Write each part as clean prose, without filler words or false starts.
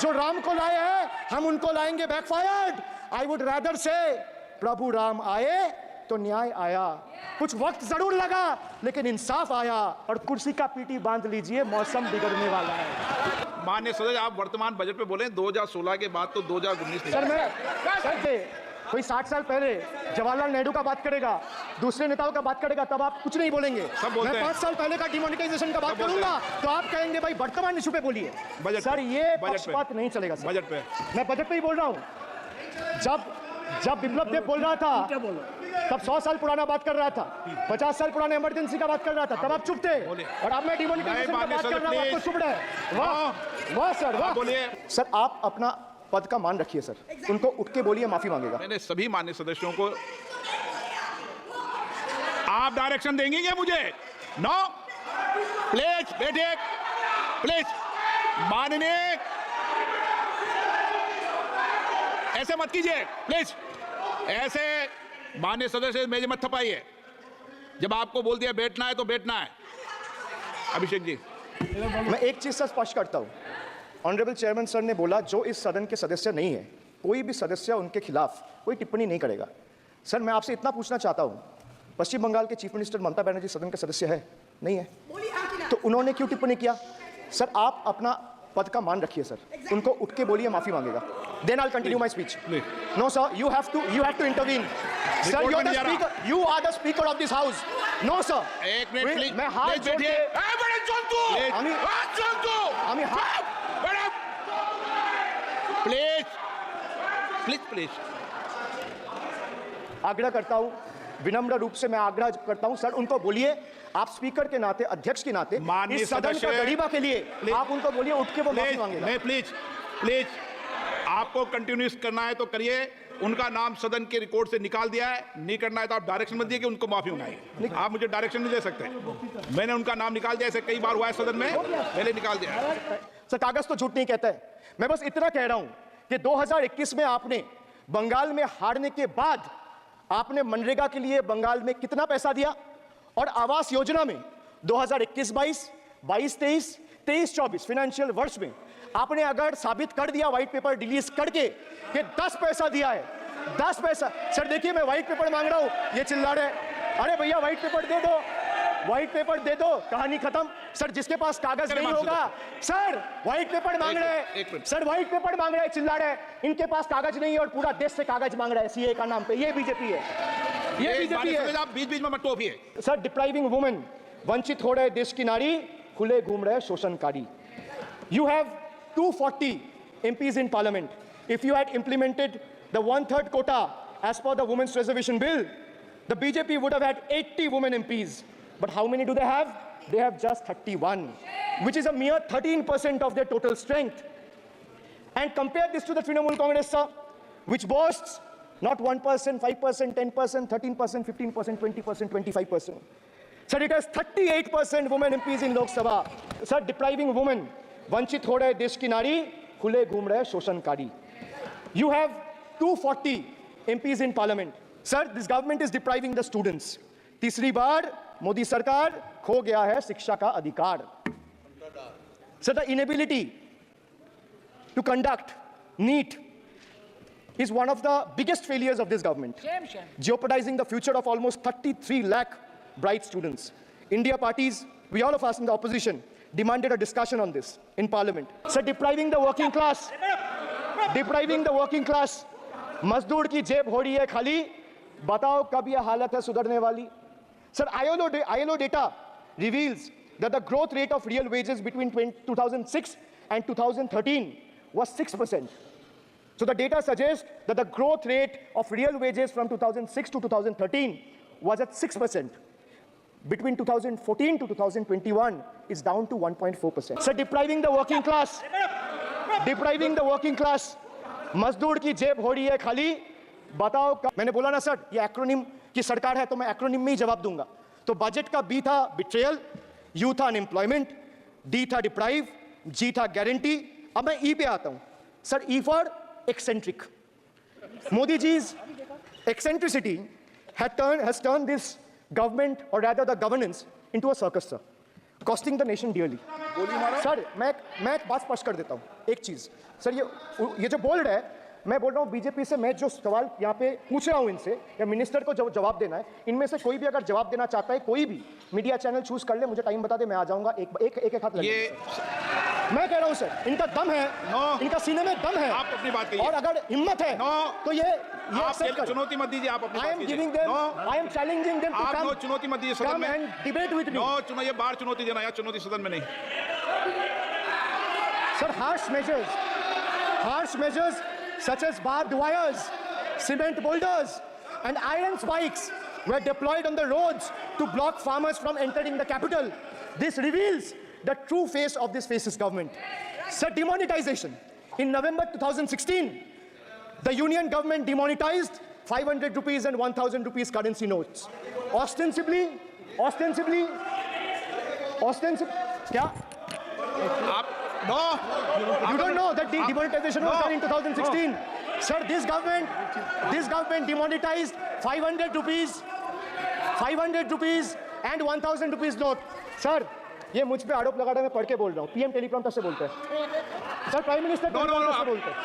जो राम को लाए हैं हम उनको लाएंगे बैकफायर्ड। आई वुड रादर से प्रभु राम आए तो न्याय आया। कुछ वक्त जरूर लगा लेकिन इंसाफ आया। और कुर्सी का पीटी बांध लीजिए, मौसम बिगड़ने वाला है। माननीय सदस्य, आप वर्तमान बजट पे बोले 2016 के बाद तो 2019 सर कोई 60 साल पहले जवाहरलाल नेहरू का बात करेगा, दूसरे नेताओं का बात करेगा, तब आप कुछ नहीं बोलेंगे। मैं 5 साल पहले का डिमोनेटाइजेशन का बात करूंगा तो आप कहेंगे भाई वर्तमान इशू पे बोलिए। सर ये पक्षपात नहीं चलेगा। बजट पे मैं बजट पे ही बोल रहा हूँ। जब बिप्लब देव बोल रहा था तब 100 साल पुराना बात कर रहा था, 50 साल पुराने इमरजेंसी का बात कर रहा था, तब आप चुप थे। और अब मैं डिमोनेटाइजेशन का बात कर रहा हूँ, आपको चुप रहे। वाह सर, वाह। सर आप अपना पद का मान रखिए सर, उनको उठ के बोलिए, माफी मांगेगा। मैंने सभी माननीय सदस्यों को, आप डायरेक्शन देंगे क्या मुझे? नो प्लीज बैठिए, प्लीज। माननीय, ऐसे मत कीजिए प्लीज, ऐसे माननीय सदस्य मेज मत थपाइए। जब आपको बोल दिया बैठना है तो बैठना है। अभिषेक जी, मैं एक चीज से स्पष्ट करता हूं। ऑनरेबल चेयरमैन सर ने बोला जो इस सदन के सदस्य नहीं है, कोई भी सदस्य उनके खिलाफ कोई टिप्पणी नहीं करेगा। सर मैं आपसे इतना पूछना चाहता हूं, पश्चिम बंगाल के चीफ मिनिस्टर ममता बनर्जी सदन के सदस्य है? नहीं है, तो उन्होंने क्यों टिप्पणी किया? सर आप अपना पद का मान रखिए सर, उनको उठ के बोलिए, माफी मांगेगा। Then I'll continue my speech. No sir, you have to intervene. Sir, you are the speaker of this house. No sir. एक मिनट प्लीज, मैं हाथ जोड़ के प्लीज आग्रह करता हूं, विनम्र रूप से मैं आग्रह करता हूं सर, उनको बोलिए, आप स्पीकर के नाते, अध्यक्ष के नाते, इस सदन का गरिमा के लिए आप उनको बोलिए उठ के वो माफी मांगेगा। नहीं प्लीज, आपको कंटिन्यूस करना है तो करिए। उनका नाम सदन के रिकॉर्ड से निकाल दिया है, नहीं करना है तो आप डायरेक्शन मत दिए कि उनको माफी मंगाइए। आप मुझे डायरेक्शन नहीं दे सकते। मैंने उनका नाम निकाल दिया, ऐसे कई बार हुआ है सदन में, मैंने निकाल दिया। सर कागज तो झूठ नहीं कहता है। मैं बस इतना कह रहा हूं कि 2021 में आपने बंगाल में हारने के बाद आपने मनरेगा के लिए बंगाल में कितना पैसा दिया, और आवास योजना में 2021-22, 22-23, 23-24 फाइनेंशियल वर्ष में आपने अगर साबित कर दिया व्हाइट पेपर रिलीज करके कि 10 पैसा दिया है, 10 पैसा। सर देखिए मैं व्हाइट पेपर मांग रहा हूं, ये चिल्ला रहे, अरे भैया व्हाइट पेपर दे दो, व्हाइट पेपर दे दो, कहानी खत्म। सर जिसके पास कागज नहीं होगा, सर व्हाइट पेपर मांग रहे हैं, सर व्हाइट पेपर मांग रहे हैं, चिल्ला रहे, इनके पास कागज नहीं है और पूरा देश से कागज मांग रहा है सीए का नाम पे। ये बीजेपी है, ये बीजेपी है। आप बीच में मत टोकिए। सर डिप्राइविंग वुमेन, वंचित हो रहे देश की नारी, खुले घूम रहे शोषणकारी। You have 240 MPs in parliament. If you had implemented the 1/3 quota as per the Women's Reservation Bill, the BJP would have had 80 women MPs. But how many do they have? They have just 31, which is a mere 13% of their total strength. And compare this to the Trinamool Congress, sir, which boasts not 1%, 5%, 10%, 13%, 15%, 20%, 25%. Sir, it has 38% women MPs in Lok Sabha. Sir, depriving women, वंचित हो रहे देश की नारी, खुले घूम रहे शोषणकारी। You have 240 MPs in parliament. Sir, this government is depriving the students. तीसरी बार मोदी सरकार खो गया है शिक्षा का अधिकार। Sir, the inability to conduct NEET is one of the biggest failures of this government, jeopardizing the future of almost 33 lakh bright students. India parties, we all of us in the opposition, demanded a discussion on this in parliament. Sir, depriving the working class, मजदूर की जेब हो रही है खाली, बताओ कब यह हालत है सुधरने वाली? Sir, ILO data reveals that the growth rate of real wages between 2006 and 2013 was 6%. So the data suggests that the growth rate of real wages from 2006 to 2013 was at 6%. Between 2014 to 2021 is down to 1.4%. So depriving the working class, मजदूर की जेब हो रही है खाली, बताओ कब? मैंने बोला ना सर, ये एक्रोनिम की सरकार है तो मैं एक्रोनिम में ही जवाब दूंगा। तो बजट का बी था बिट्रेयल, यू था अनएम्प्लॉयमेंट, डी था डिप्राइव, जी था गारंटी। अब मैं ई पे आता हूं। Sir E for eccentric. Modi जी's eccentricity has turned this government, or rather the governance, into a circus, sir. Costing the nation dearly. Sir मैं एक बात स्पष्ट कर देता हूँ, एक चीज़ सर, ये जो बोल्ड है, मैं बोल रहा हूँ बीजेपी से, मैं जो सवाल यहाँ पे पूछ रहा हूँ इनसे, या मिनिस्टर को जवाब देना है, इनमें से कोई भी अगर जवाब देना चाहता है, कोई भी मीडिया चैनल चूज कर ले, मुझे टाइम बता दे, मैं आ जाऊंगा, एक हाथ लगे। मैं कह रहा हूँ सर, इनका दम है, इनका सीने में दम है, आप अपनी बात कहिए, और अगर हिम्मत है तो ये चुनौती मत दीजिए, आप अपनी बात कीजिए। I am challenging them to आप चुनौती मत दीजिए सदन में, and debate with me. ये बाहर चुनौती देना, या चुनौती सदन में नहीं। Sir, harsh measures such as barbed wires, cement boulders, and iron spikes were deployed on the roads to block farmers from entering the capital. This reveals the true face of this fascist government. Sir, demonetization. In November 2016, the union government demonetized 500 rupees and 1000 rupees currency notes. Ostensibly, क्या? You don't know that the demonetization was done in 2016. Sir, this government demonetized 500 rupees and 1000 rupees note. Sir, ये मुझ पे आरोप लगा रहा है, मैं पढ़ के बोल रहा हूँ, पीएम टेलीप्रॉम्प्टर से बोलते हैं। सर, प्राइम मिनिस्टर टेलीप्रॉम्प्टर से बोलते हैं।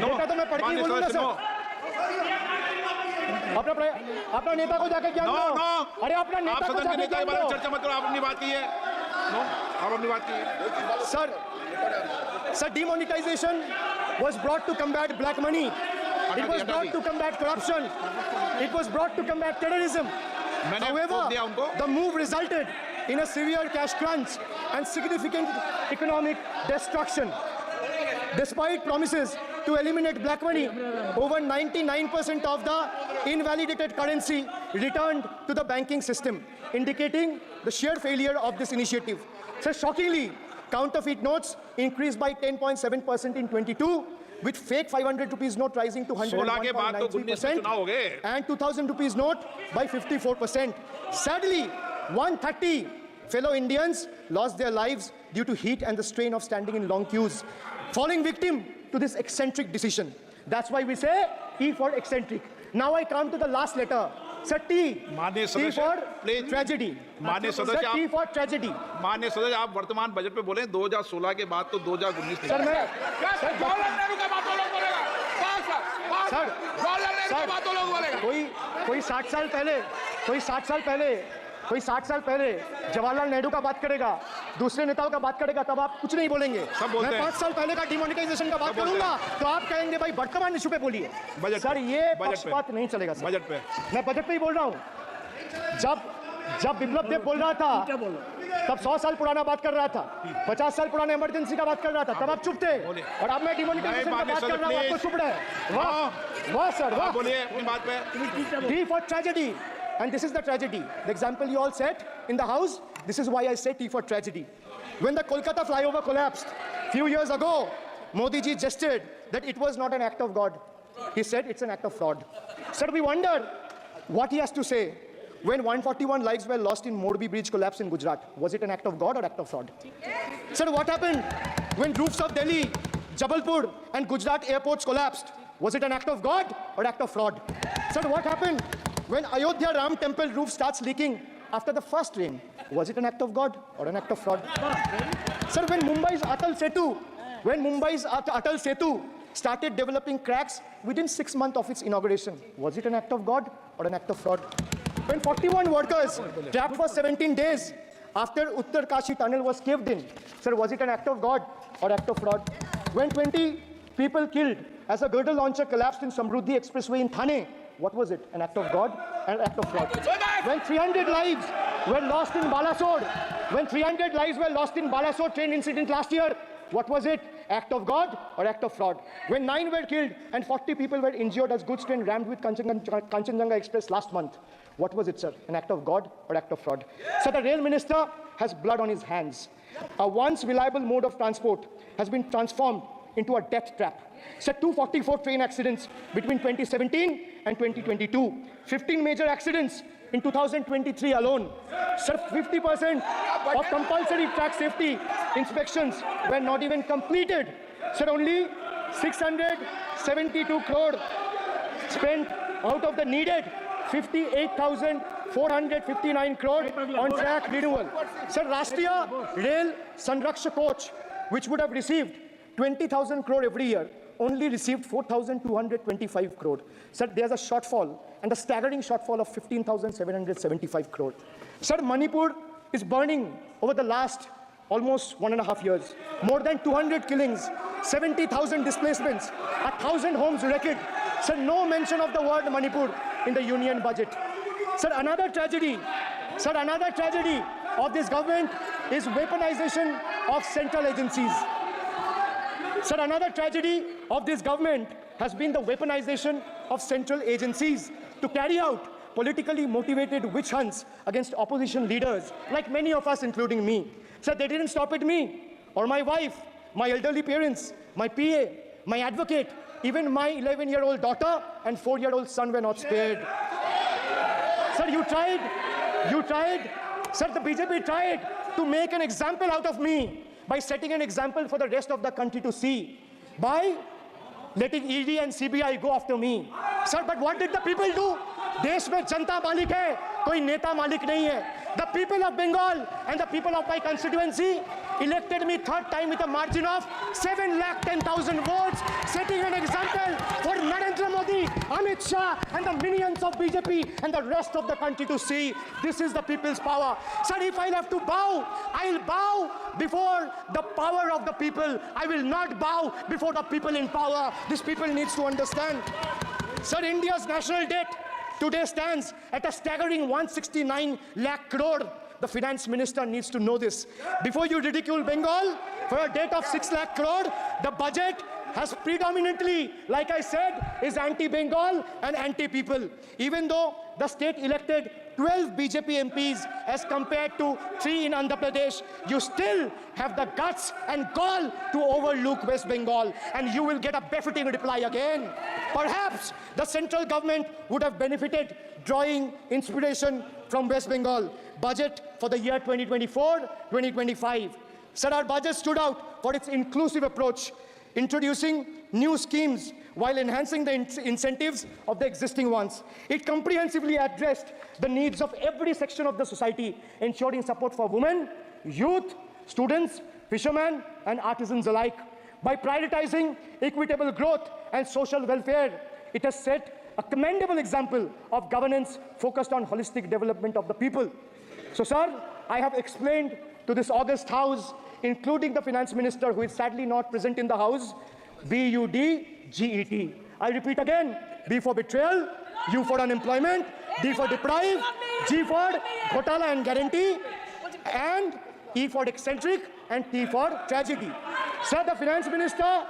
बेटा तो मैं पढ़ के ही बोलूँगा सर। अपना नेता को जाके ज्ञान दो। अरे अपना नेता को जाके ज्ञान दो। चर्चा मत करो, आप अपनी बात कीजिए। आप अपनी बात कीजिए। Sir, demonetization was brought to combat black money. It was brought to combat corruption. It was brought to combat terrorism. However, the move resulted in a severe cash crunch and significant economic destruction. Despite promises to eliminate black money, over 99% of the invalidated currency returned to the banking system, indicating the sheer failure of this initiative. So shockingly, counterfeit notes increased by 10.7% in 22, with fake 500 rupees note rising to 101.93% and 2000 rupees note by 54%. Sadly, 130 fellow Indians lost their lives due to heat and the strain of standing in long queues, falling victim to this eccentric decision. That's why we say E for eccentric. Now I come to the last letter. Sir, T for tragedy. T for tragedy. माननीय सदस्य, आप वर्तमान budget पे बोले 2016 के बाद तो 2019 sir मैं कोई 60 साल पहले जवाहरलाल नेहरू का बात करेगा, दूसरे नेताओं का बात करेगा, तब आप कुछ नहीं बोलेंगे। मैं 5 साल पहले का डिमोनेटाइजेशन का बात करूंगा तो आप कहेंगे भाई वर्तमान इशू पे बोलिए। सर ये पक्षपात नहीं चलेगा सर। बजट पे मैं बजट पे ही बोल रहा हूँ। जब बिप्लब देव बोल रहा था तब 100 साल पुराना बात कर रहा था, 50 साल पुराने इमरजेंसी का बात कर रहा था, तब आप चुप थे, और अब मैं डिमोनेटाइजेशन का बात कर रहा हूँ, आपको चुप रहे। वाह सर, वाह। बोलिए अपनी बात पे। T for tragedy. And this is the tragedy. The example you all set in the house, this is why I say T for tragedy. When the Kolkata flyover collapsed few years ago, Modi ji gestured that it was not an act of God. He said it's an act of fraud. Sir, we wonder what he has to say when 141 lives were lost in Morbi bridge collapse in Gujarat. Was it an act of God or act of fraud? Sir, what happened when roofs of Delhi, Jabalpur and Gujarat airports collapsed? Was it an act of God or act of fraud? Sir, what happened when Ayodhya Ram temple roof starts leaking after the first rain? Was it an act of God or an act of fraud? Sir, when Mumbai's Atal Setu started developing cracks within 6 months of its inauguration, was it an act of God or an act of fraud? When 41 workers trapped for 17 days after Uttarkashi tunnel was caved in, sir, was it an act of God or act of fraud? When 20 people killed as a girdle launcher collapsed in Samruddhi Expressway in Thane, what was it? An act of God and an act of fraud? When 300 lives were lost in Balasore, train incident last year, what was it? Act of God or act of fraud? When 9 were killed and 40 people were injured as goods train rammed with Kanchenjunga Express last month, what was it, sir? An act of God or act of fraud? So the rail minister has blood on his hands. A once reliable mode of transport has been transformed into a death trap. So 244 train accidents between 2017 and 2022. 15 major accidents in 2023 alone. Sir, 50% of compulsory track safety inspections were not even completed. Sir, only 672 crore spent out of the needed 58,000 459 crore on track renewal. Sir, Rashtriya Rail Sanraksha Coach, which would have received 20,000 crore every year, only received 4,225 crore. Sir, there's a shortfall, and a staggering shortfall of 15,775 crore. Sir, Manipur is burning over the last almost 1.5 years. More than 200 killings, 70,000 displacements, 1,000 homes wrecked. Sir, no mention of the word Manipur in the union budget. Sir, another tragedy of this government is weaponization of central agencies. Sir, another tragedy of this government has been the weaponization of central agencies to carry out politically motivated witch hunts against opposition leaders, like many of us, including me. Sir, they didn't stop at me or my wife, my elderly parents, my PA, my advocate, even my 11-year-old daughter and 4-year-old son were not spared. Sir, you tried, sir, the BJP tried to make an example out of me by setting an example for the rest of the country to see, by letting ED and CBI go after me. Sir, but what did the people do? देश में जनता मालिक है, कोई नेता मालिक नहीं है. The people of Bengal and the people of my constituency elected me third time with a margin of 710,000 votes, setting an example for Narendra Modi, Amit Shah and the minions of BJP and the rest of the country to see. This is the people's power. Sir, if I have to bow, I'll bow before the power of the people. I will not bow before the people in power. This people needs to understand. Sir, India's national debt today stands at a staggering 169 lakh crore. The finance minister needs to know this. Before you ridicule Bengal for a debt of 6 lakh crore, the budget has predominantly, like I said, is anti-Bengal and anti-people. Even though the state elected 12 BJP MPs as compared to 3 in Andhra Pradesh, you still have the guts and gall to overlook West Bengal, and you will get a befitting reply again. Perhaps the central government would have benefited drawing inspiration from West Bengal budget for the year 2024-2025. Sir, our budget stood out for its inclusive approach, introducing new schemes while enhancing the incentives of the existing ones. It comprehensively addressed the needs of every section of the society, ensuring support for women, youth, students, fishermen, and artisans alike. By prioritizing equitable growth and social welfare, it has set a commendable example of governance focused on holistic development of the people. So, sir, I have explained to this august house, including the finance minister, who is sadly not present in the house, BUDGET. I repeat again, B for betrayal, U for unemployment, D for deprive, G for ghotala and guarantee, and E for eccentric, and T for tragedy. Sir, the finance minister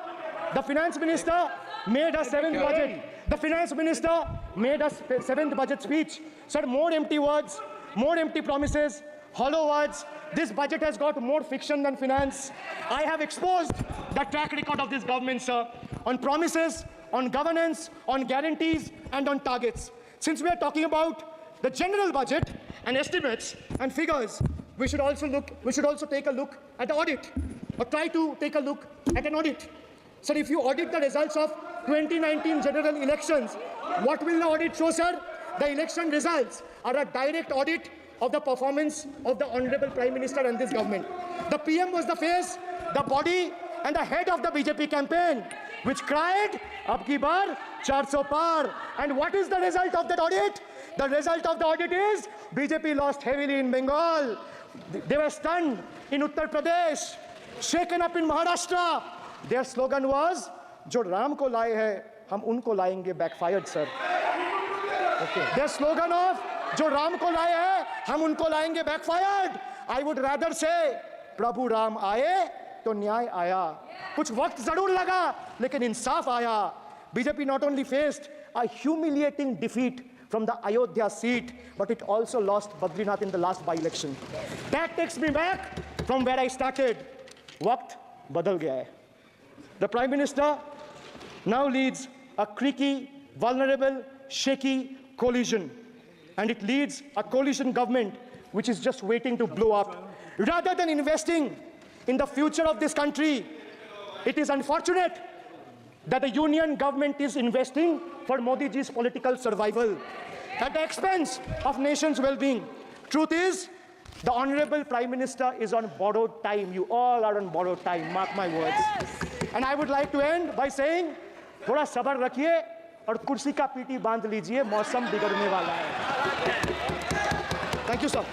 made a seventh budget. The finance minister made a seventh budget speech. Sir, more empty words, more empty promises, hollow words. This budget has got more fiction than finance. I have exposed the track record of this government, sir, on promises, on governance, on guarantees, and on targets. Since we are talking about the general budget and estimates and figures, we should also take a look at the audit, or try to take a look at an audit. Sir, if you audit the results of 2019 general elections, what will the audit show, sir? The election results are a direct audit of the performance of the Honorable Prime Minister and this government. The PM was the face, the body, and the head of the BJP campaign, which cried, "Ab ki baar 400 par." And what is the result of that audit? The result of the audit is BJP lost heavily in Bengal. They were stunned in Uttar Pradesh, shaken up in Maharashtra. Their slogan was, "Jo Ram ko laaye hai, hum unko laayenge," backfired, sir. Okay. Their slogan of "Jo Ram ko laaye hai, hum unko laayenge," backfired. I would rather say, "Prabhu Ram aaye, to न्याय आया." कुछ वक्त जरूर लगा, लेकिन इंसाफ आया. BJP not only faced a humiliating defeat from the Ayodhya seat, but it also lost Badrinath in the last by-election. That takes me back from where I started. Waqt badal gaya hai. The Prime Minister now leads a creaky, vulnerable, shaky coalition. And it leads a coalition government which is just waiting to blow up. Rather than investing in the future of this country, it is unfortunate that the union government is investing for Modi ji's political survival. at the expense of nation's well-being. Truth is, the Honorable Prime Minister is on borrowed time. You all are on borrowed time, mark my words. And I would like to end by saying, थोड़ा सब्र रखिए और कुर्सी का PT बांध लीजिए, मौसम बिगड़ने वाला है. Thank you, sir.